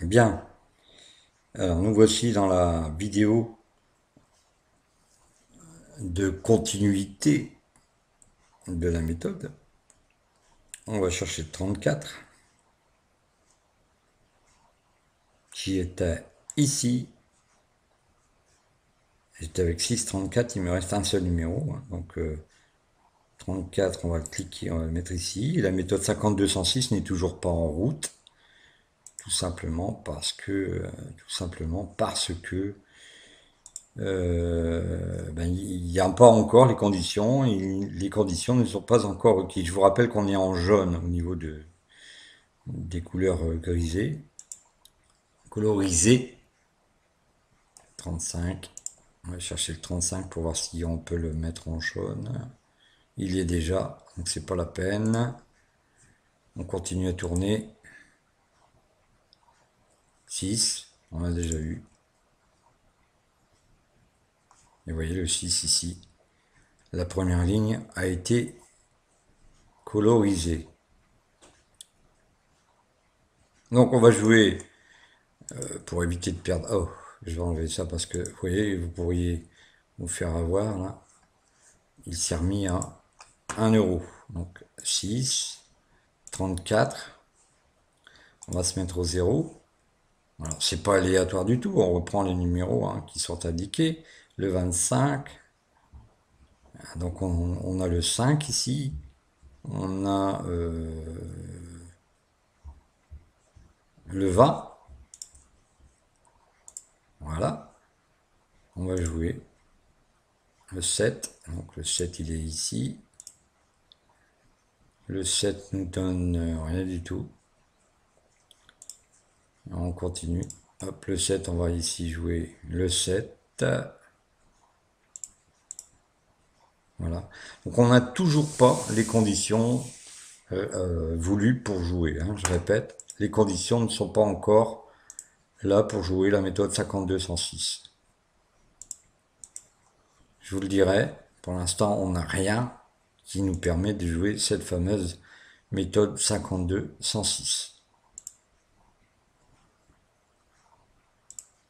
Bien, alors nous voici dans la vidéo de continuité de la méthode. On va chercher 34 qui était ici. J'étais avec 6,34, il me reste un seul numéro. Donc 34, on va cliquer, on va le mettre ici. Et la méthode 5206 n'est toujours pas en route. Tout simplement parce que il n'y a pas encore les conditions, et les conditions ne sont pas encore requises. Je vous rappelle qu'on est en jaune au niveau des couleurs grisées, colorisées. 35, on va chercher le 35 pour voir si on peut le mettre en jaune. Il y est déjà, donc c'est pas la peine. On continue à tourner. 6, on a déjà eu. Et vous voyez le 6 ici. La première ligne a été colorisée. Donc on va jouer pour éviter de perdre. Oh, je vais enlever ça parce que vous voyez, vous pourriez vous faire avoir là. Il s'est remis à 1 euro. Donc 6, 34. On va se mettre au 0. Alors c'est pas aléatoire du tout, on reprend les numéros qui sont indiqués. Le 25. Donc on a le 5 ici. On a le 20. Voilà. On va jouer le 7. Donc le 7 il est ici. Le 7 nous donne rien du tout. On continue. Hop, le 7, on va ici jouer le 7. Voilà. Donc on n'a toujours pas les conditions voulues pour jouer. Je répète, les conditions ne sont pas encore là pour jouer la méthode 5206. Je vous le dirai, pour l'instant on n'a rien qui nous permet de jouer cette fameuse méthode 5206.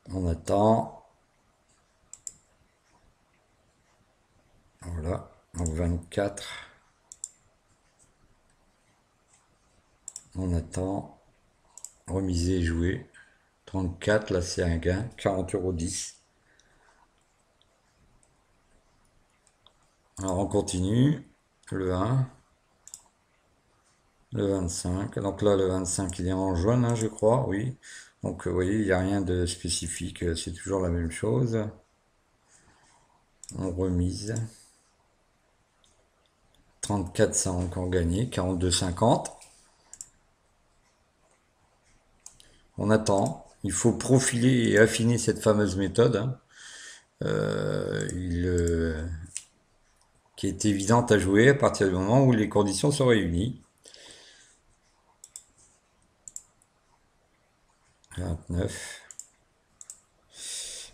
On attend. Voilà, donc 24. On attend. Remiser et jouer. 34, là c'est un gain. 40,10 €. Alors on continue. Le 1. Le 25. Donc là le 25 il est en jaune, je crois, oui. Donc vous voyez, il n'y a rien de spécifique. C'est toujours la même chose. On remise. 34, ça a encore gagné. 42,50. On attend. Il faut profiler et affiner cette fameuse méthode. Qui est évidente à jouer à partir du moment où les conditions sont réunies. 29.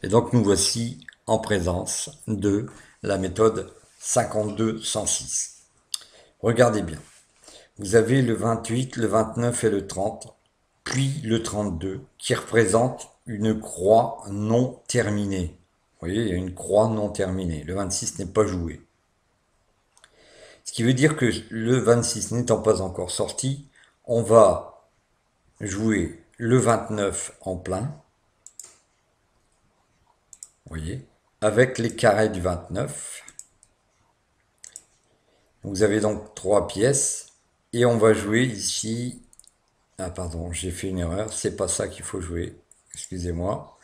Et donc nous voici en présence de la méthode 5206. Regardez bien. Vous avez le 28, le 29 et le 30, puis le 32, qui représente une croix non terminée. Vous voyez, il y a une croix non terminée. Le 26 n'est pas joué. Ce qui veut dire que le 26 n'étant pas encore sorti, on va jouer le 29 en plein. Vous voyez, avec les carrés du 29. Vous avez donc 3 pièces. Et on va jouer ici. Ah pardon, j'ai fait une erreur. C'est pas ça qu'il faut jouer. Excusez-moi.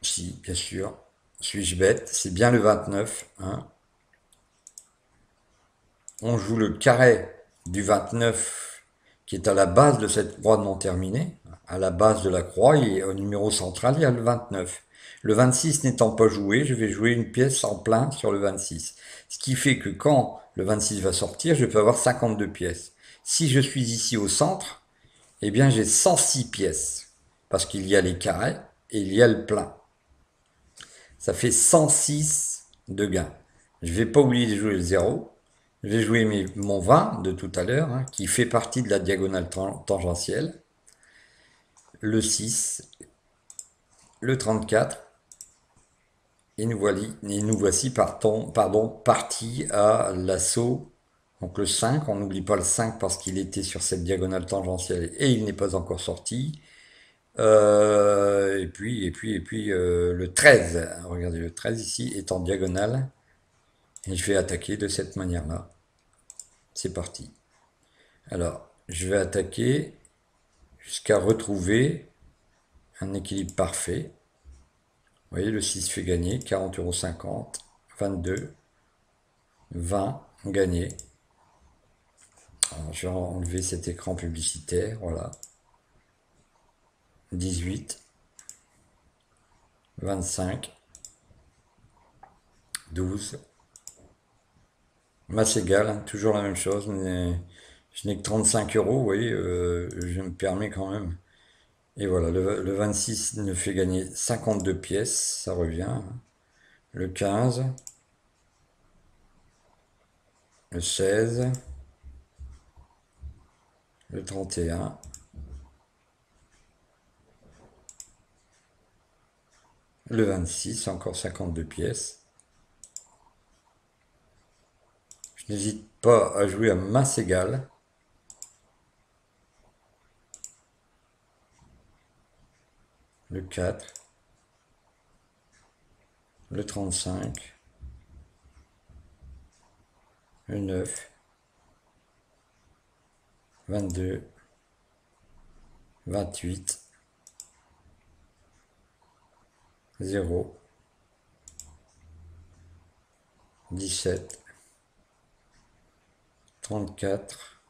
Si, bien sûr. Suis-je bête? C'est bien le 29. On joue le carré du 29 qui est à la base de cette croix non terminée. À la base de la croix, et au numéro central, il y a le 29. Le 26 n'étant pas joué, je vais jouer une pièce en plein sur le 26. Ce qui fait que quand le 26 va sortir, je peux avoir 52 pièces. Si je suis ici au centre, eh bien j'ai 106 pièces. Parce qu'il y a les carrés et il y a le plein. Ça fait 106 de gains. Je vais pas oublier de jouer le 0. Je vais jouer mon 20 de tout à l'heure, qui fait partie de la diagonale tangentielle. le 6, le 34, et nous voici partis à l'assaut. Donc le 5, on n'oublie pas le 5 parce qu'il était sur cette diagonale tangentielle et il n'est pas encore sorti. Et puis le 13, regardez le 13 ici est en diagonale et je vais attaquer de cette manière-là. C'est parti. Alors, je vais attaquer jusqu'à retrouver un équilibre parfait. Vous voyez, le 6 fait gagner 40,50 €, 22, 20, gagné. Alors, je vais enlever cet écran publicitaire, voilà. 18, 25, 12. Masse égale, hein, toujours la même chose, mais je n'ai que 35 €, vous voyez, je me permets quand même. Et voilà, le 26 me fait gagner 52 pièces, ça revient, hein. Le 15, le 16, le 31, le 26, encore 52 pièces. Je n'hésite pas à jouer à masse égale. Le 4, le 35, le 9, 22, 28, 0, 17, 34.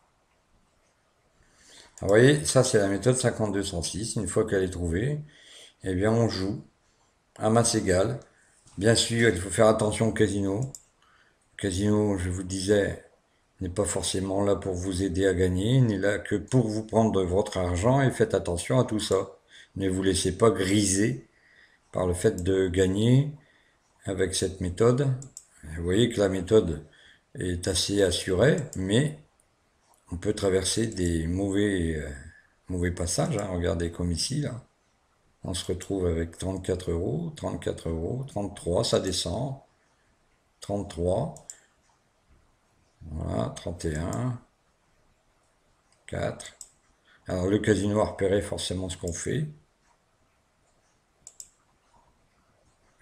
Vous voyez, ça c'est la méthode 52-106. Une fois qu'elle est trouvée, eh bien on joue à masse égale. Bien sûr, il faut faire attention au casino. Le casino, je vous disais, n'est pas forcément là pour vous aider à gagner, il n'est là que pour vous prendre votre argent et faites attention à tout ça. Ne vous laissez pas griser par le fait de gagner avec cette méthode. Vous voyez que la méthode est assez assurée, mais on peut traverser des mauvais passages, hein. Regardez comme ici, là. On se retrouve avec 34 €, 34 €, 33, ça descend, 33, voilà, 31, 4. Alors le casino a repéré forcément ce qu'on fait.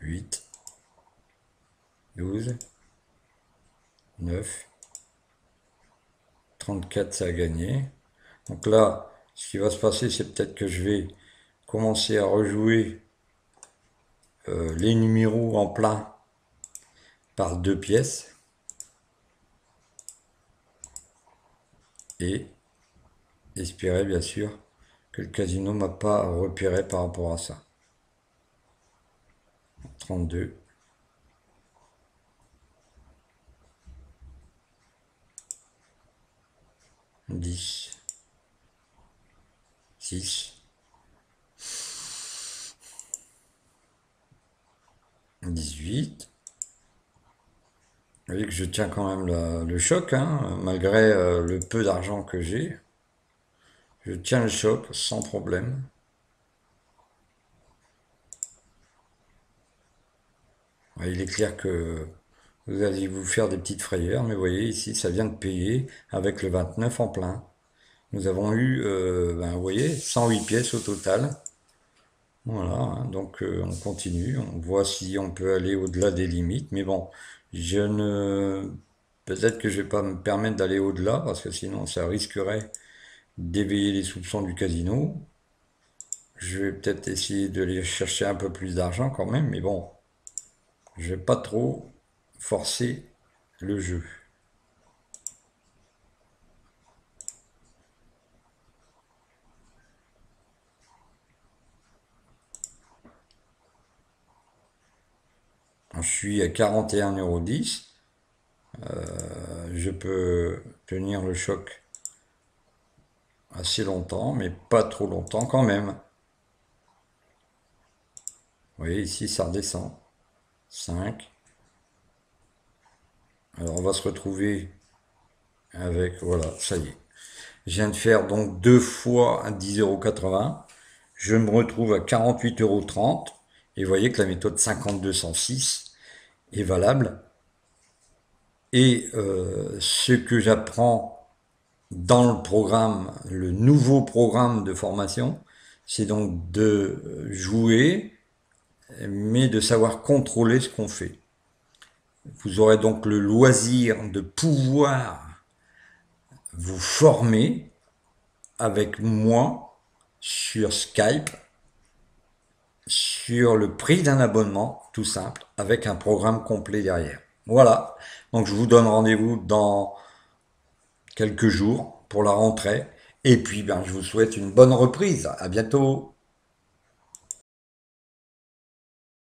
8, 12, 9, 34, ça a gagné. Donc là, ce qui va se passer, c'est peut-être que je vais commencer à rejouer les numéros en plein par 2 pièces. Et espérer bien sûr que le casino m'a pas repéré par rapport à ça. 32, 10, 6, 18. Vous voyez que je tiens quand même le choc, hein, malgré le peu d'argent que j'ai. Je tiens le choc sans problème. Ouais, il est clair que vous allez vous faire des petites frayeurs, mais vous voyez ici, ça vient de payer avec le 29 en plein. Nous avons eu, vous voyez, 108 pièces au total. Voilà, hein, donc on continue, on voit si on peut aller au-delà des limites, mais bon, je ne... Peut-être que je vais pas me permettre d'aller au-delà, parce que sinon ça risquerait d'éveiller les soupçons du casino. Je vais peut-être essayer de aller chercher un peu plus d'argent quand même, mais bon, je vais pas trop forcer le jeu. Je suis à 41,10 €. Je peux tenir le choc assez longtemps, mais pas trop longtemps quand même. Vous voyez, ici, ça redescend. 5. Alors, on va se retrouver avec, voilà, ça y est. Je viens de faire donc 2 fois 10,80 €. je me retrouve à 48,30 € et vous voyez que la méthode 5206 est valable. Et ce que j'apprends dans le programme, le nouveau programme de formation, c'est donc de jouer, mais de savoir contrôler ce qu'on fait. Vous aurez donc le loisir de pouvoir vous former avec moi sur Skype, sur le prix d'un abonnement, tout simple, avec un programme complet derrière. Voilà, donc je vous donne rendez-vous dans quelques jours pour la rentrée. Et puis, ben, je vous souhaite une bonne reprise. À bientôt.